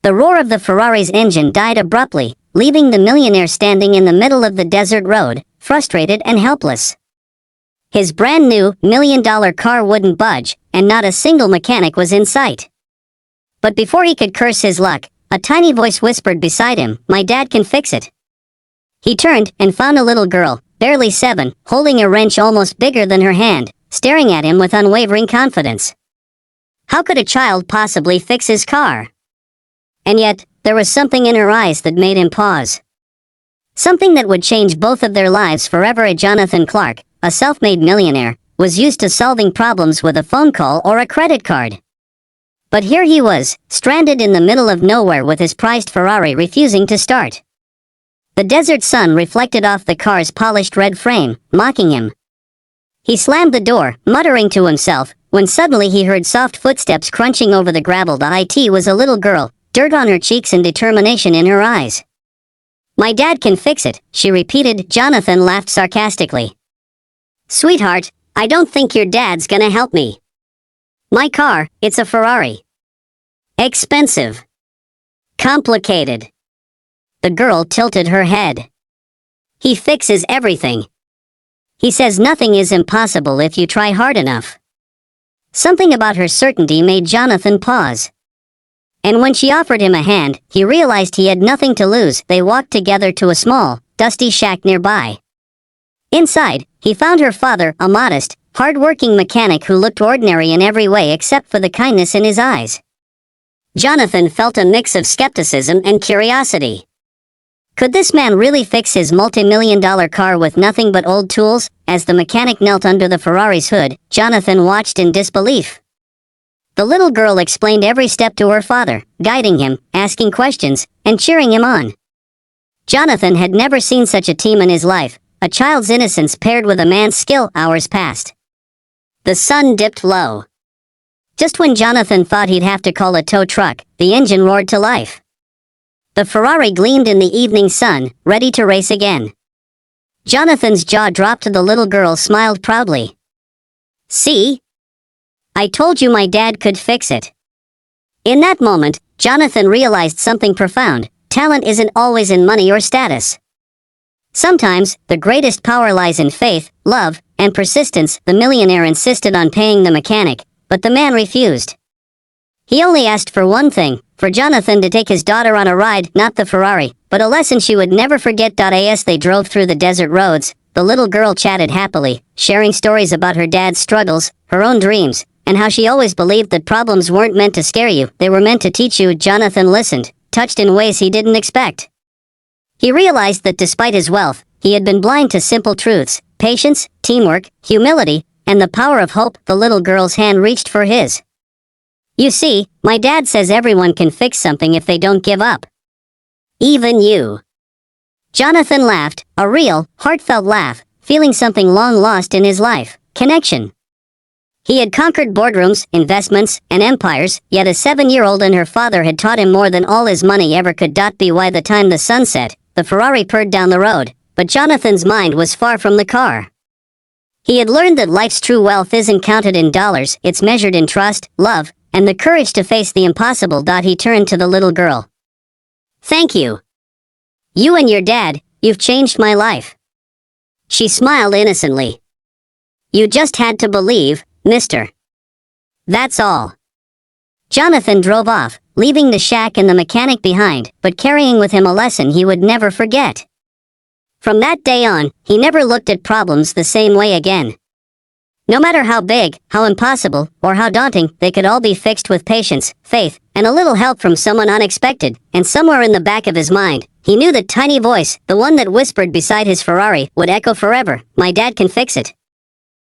The roar of the Ferrari's engine died abruptly, leaving the millionaire standing in the middle of the desert road, frustrated and helpless. His brand-new, million-dollar car wouldn't budge, and not a single mechanic was in sight. But before he could curse his luck, a tiny voice whispered beside him, "My dad can fix it." He turned and found a little girl, barely 7, holding a wrench almost bigger than her hand, staring at him with unwavering confidence. How could a child possibly fix his car? And yet, there was something in her eyes that made him pause. Something that would change both of their lives forever. Jonathan Clark, a self-made millionaire, was used to solving problems with a phone call or a credit card. But here he was, stranded in the middle of nowhere with his prized Ferrari refusing to start. The desert sun reflected off the car's polished red frame, mocking him. He slammed the door, muttering to himself, when suddenly he heard soft footsteps crunching over the gravel. It was a little girl, dirt on her cheeks and determination in her eyes. "My dad can fix it," she repeated. Jonathan laughed sarcastically. "Sweetheart, I don't think your dad's gonna help me. My car, it's a Ferrari. Expensive. Complicated." The girl tilted her head. "He fixes everything. He says nothing is impossible if you try hard enough." Something about her certainty made Jonathan pause. And when she offered him a hand, he realized he had nothing to lose. They walked together to a small, dusty shack nearby. Inside, he found her father, a modest, hard-working mechanic who looked ordinary in every way except for the kindness in his eyes. Jonathan felt a mix of skepticism and curiosity. Could this man really fix his multi-million-dollar car with nothing but old tools? As the mechanic knelt under the Ferrari's hood, Jonathan watched in disbelief. The little girl explained every step to her father, guiding him, asking questions, and cheering him on. Jonathan had never seen such a team in his life, a child's innocence paired with a man's skill. Hours passed. The sun dipped low. Just when Jonathan thought he'd have to call a tow truck, the engine roared to life. The Ferrari gleamed in the evening sun, ready to race again. Jonathan's jaw dropped. The little girl smiled proudly. "See? I told you my dad could fix it." In that moment, Jonathan realized something profound. Talent isn't always in money or status. Sometimes, the greatest power lies in faith, love, and persistence. The millionaire insisted on paying the mechanic, but the man refused. He only asked for one thing, for Jonathan to take his daughter on a ride, not the Ferrari, but a lesson she would never forget. As they drove through the desert roads, the little girl chatted happily, sharing stories about her dad's struggles, her own dreams, and how she always believed that problems weren't meant to scare you, they were meant to teach you. Jonathan listened, touched in ways he didn't expect. He realized that despite his wealth, he had been blind to simple truths: patience, teamwork, humility, and the power of hope. The little girl's hand reached for his. "You see, my dad says everyone can fix something if they don't give up. Even you." Jonathan laughed, a real, heartfelt laugh, feeling something long lost in his life: connection. He had conquered boardrooms, investments, and empires, yet a 7-year-old and her father had taught him more than all his money ever could. By the time the sun set, the Ferrari purred down the road, but Jonathan's mind was far from the car. He had learned that life's true wealth isn't counted in dollars, it's measured in trust, love, and the courage to face the impossible. He turned to the little girl. "Thank you. You and your dad, you've changed my life." She smiled innocently. "You just had to believe, mister. That's all." Jonathan drove off, leaving the shack and the mechanic behind, but carrying with him a lesson he would never forget. From that day on, he never looked at problems the same way again. No matter how big, how impossible, or how daunting, they could all be fixed with patience, faith, and a little help from someone unexpected. And somewhere in the back of his mind, he knew that tiny voice, the one that whispered beside his Ferrari, would echo forever: "My dad can fix it."